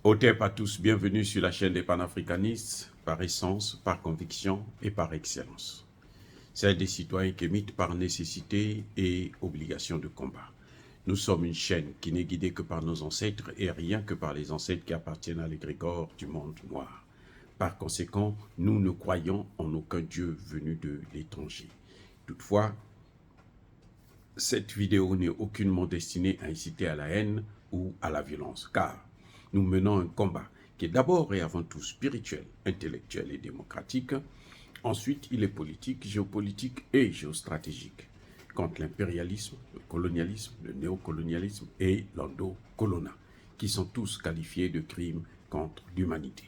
Otep à tous, bienvenue sur la chaîne des panafricanistes, par essence, par conviction et par excellence. Celle des citoyens qui émitent par nécessité et obligation de combat. Nous sommes une chaîne qui n'est guidée que par nos ancêtres et rien que par les ancêtres qui appartiennent à l'égrégore du monde noir. Par conséquent, nous ne croyons en aucun Dieu venu de l'étranger. Toutefois, cette vidéo n'est aucunement destinée à inciter à la haine ou à la violence, car nous menons un combat qui est d'abord et avant tout spirituel, intellectuel et démocratique. Ensuite, il est politique, géopolitique et géostratégique, contre l'impérialisme, le colonialisme, le néocolonialisme et l'endocolona, qui sont tous qualifiés de crimes contre l'humanité.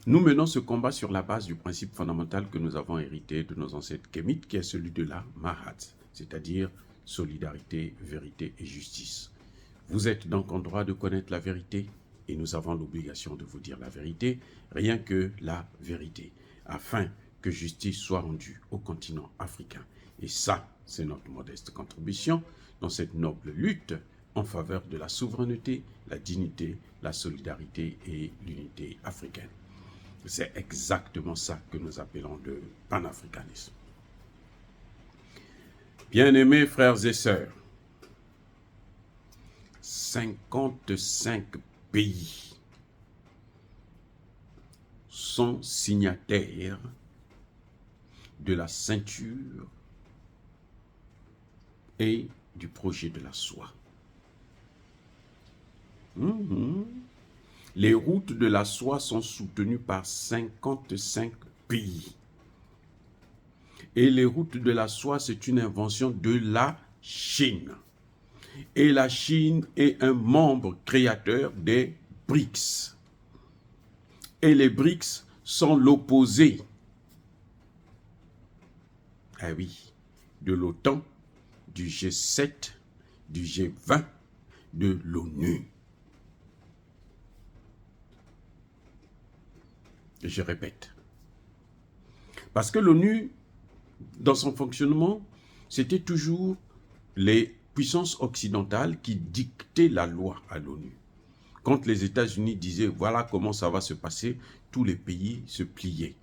Nous menons ce combat sur la base du principe fondamental que nous avons hérité de nos ancêtres kémites, qui est celui de la Mahat, c'est-à-dire solidarité, vérité et justice. Vous êtes donc en droit de connaître la vérité et nous avons l'obligation de vous dire la vérité, rien que la vérité, afin que justice soit rendue au continent africain. Et ça, c'est notre modeste contribution dans cette noble lutte en faveur de la souveraineté, la dignité, la solidarité et l'unité africaine. C'est exactement ça que nous appelons le panafricanisme. Bien-aimés frères et sœurs, 55 pays sont signataires de la ceinture et du projet de la soie. Les routes de la soie sont soutenues par 55 pays. Et les routes de la soie, c'est une invention de la Chine. Et la Chine est un membre créateur des BRICS. Et les BRICS sont l'opposé, ah oui, de l'OTAN, du G7, du G20, de l'ONU. Je répète. Parce que l'ONU, dans son fonctionnement, c'était toujours les puissances occidentales qui dictaient la loi à l'ONU. Quand les États-Unis disaient « voilà comment ça va se passer », tous les pays se pliaient.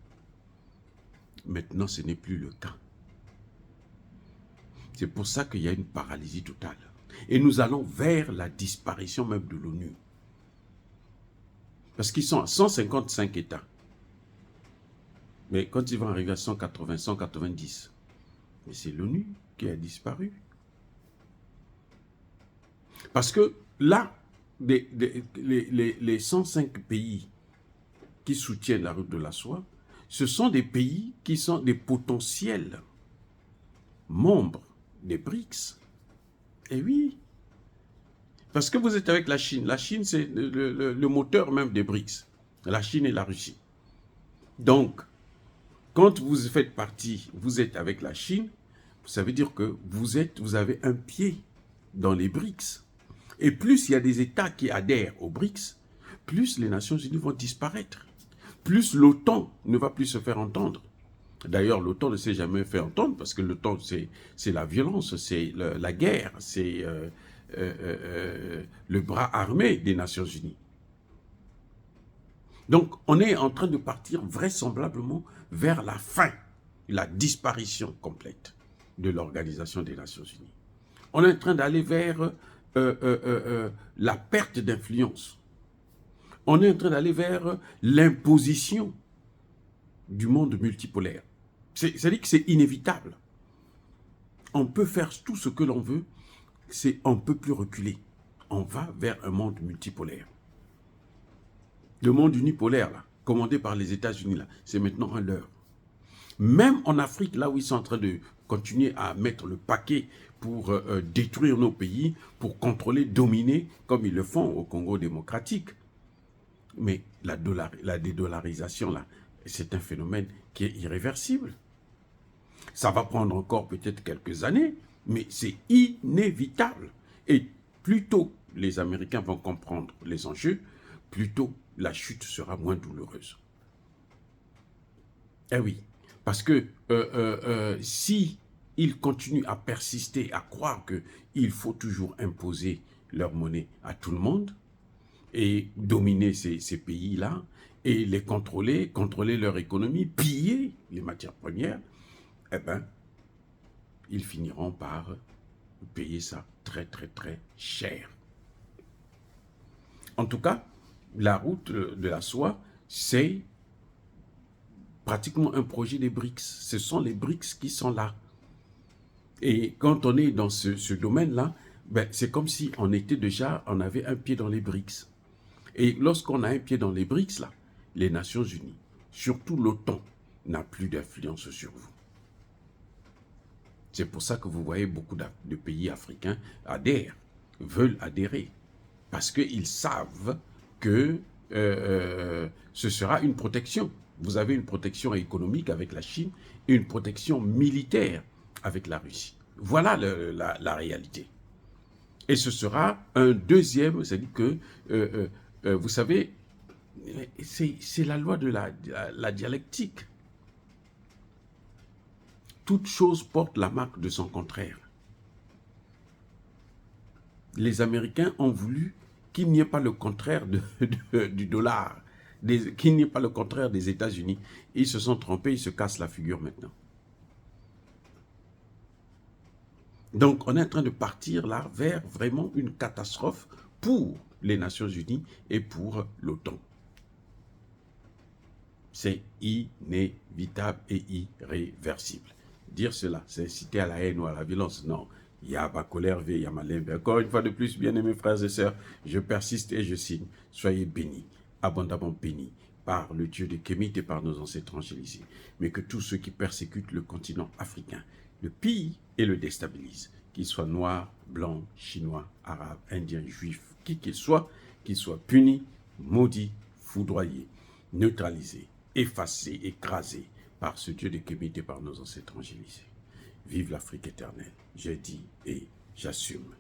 Maintenant, ce n'est plus le cas. C'est pour ça qu'il y a une paralysie totale. Et nous allons vers la disparition même de l'ONU. Parce qu'ils sont à 155 États. Mais quand ils vont arriver à 180, 190, mais c'est l'ONU qui a disparu. Parce que là, les 105 pays qui soutiennent la route de la soie, ce sont des pays qui sont des potentiels membres des BRICS. Et oui, parce que vous êtes avec la Chine. La Chine, c'est le moteur même des BRICS. La Chine et la Russie. Donc, quand vous faites partie, vous êtes avec la Chine, ça veut dire que vous avez un pied dans les BRICS. Et plus il y a des États qui adhèrent aux BRICS, plus les Nations Unies vont disparaître. Plus l'OTAN ne va plus se faire entendre. D'ailleurs, l'OTAN ne s'est jamais fait entendre parce que l'OTAN, c'est la violence, c'est la guerre, c'est le bras armé des Nations Unies. Donc, on est en train de partir vraisemblablement vers la fin, la disparition complète de l'Organisation des Nations Unies. On est en train d'aller vers la perte d'influence. On est en train d'aller vers l'imposition du monde multipolaire. C'est-à-dire que c'est inévitable. On peut faire tout ce que l'on veut, on ne peut plus reculer. On va vers un monde multipolaire. Le monde unipolaire, là, commandé par les États-Unis, là, c'est maintenant un leurre. Même en Afrique, là où ils sont en train de continuer à mettre le paquet pour détruire nos pays, pour contrôler, dominer, comme ils le font au Congo démocratique. Mais la dédollarisation, là, c'est un phénomène qui est irréversible. Ça va prendre encore peut-être quelques années, mais c'est inévitable. Et plus tôt les Américains vont comprendre les enjeux, plus tôt la chute sera moins douloureuse. Eh oui, parce que si ils continuent à persister, à croire qu'il faut toujours imposer leur monnaie à tout le monde, et dominer ces pays-là et les contrôler leur économie, piller les matières premières, eh bien, ils finiront par payer ça très, très, très cher. En tout cas, la route de la soie, c'est pratiquement un projet des BRICS. Ce sont les BRICS qui sont là. Et quand on est dans ce domaine-là, ben, c'est comme si on avait un pied dans les BRICS. Et lorsqu'on a un pied dans les BRICS, là, les Nations Unies, surtout l'OTAN, n'a plus d'influence sur vous. C'est pour ça que vous voyez beaucoup de pays africains veulent adhérer. Parce qu'ils savent que ce sera une protection. Vous avez une protection économique avec la Chine et une protection militaire avec la Russie. Voilà la réalité. Et ce sera un deuxième, c'est-à-dire que, vous savez, c'est la loi de la dialectique. Toute chose porte la marque de son contraire. Les Américains ont voulu qu'il n'y ait pas le contraire du dollar, qu'il n'y ait pas le contraire des États-Unis. Ils se sont trompés, ils se cassent la figure maintenant. Donc, on est en train de partir là vers vraiment une catastrophe pour les Nations Unies et pour l'OTAN. C'est inévitable et irréversible. Dire cela, c'est inciter à la haine ou à la violence. Non, il y a ma colère, il y a ma limbe. Encore une fois de plus, bien-aimés frères et sœurs, je persiste et je signe. Soyez bénis, abondamment bénis par le Dieu de Kémit et par nos ancêtres angélisés. Mais que tous ceux qui persécutent le continent africain le pillent et le déstabilisent, qu'ils soient noirs, blancs, chinois, arabes, indiens, juifs, qui qu'ils soient punis, maudits, foudroyés, neutralisés, effacés, écrasés par ce Dieu de Kémit et par nos ancêtres angélisés. Vive l'Afrique éternelle, j'ai dit et j'assume.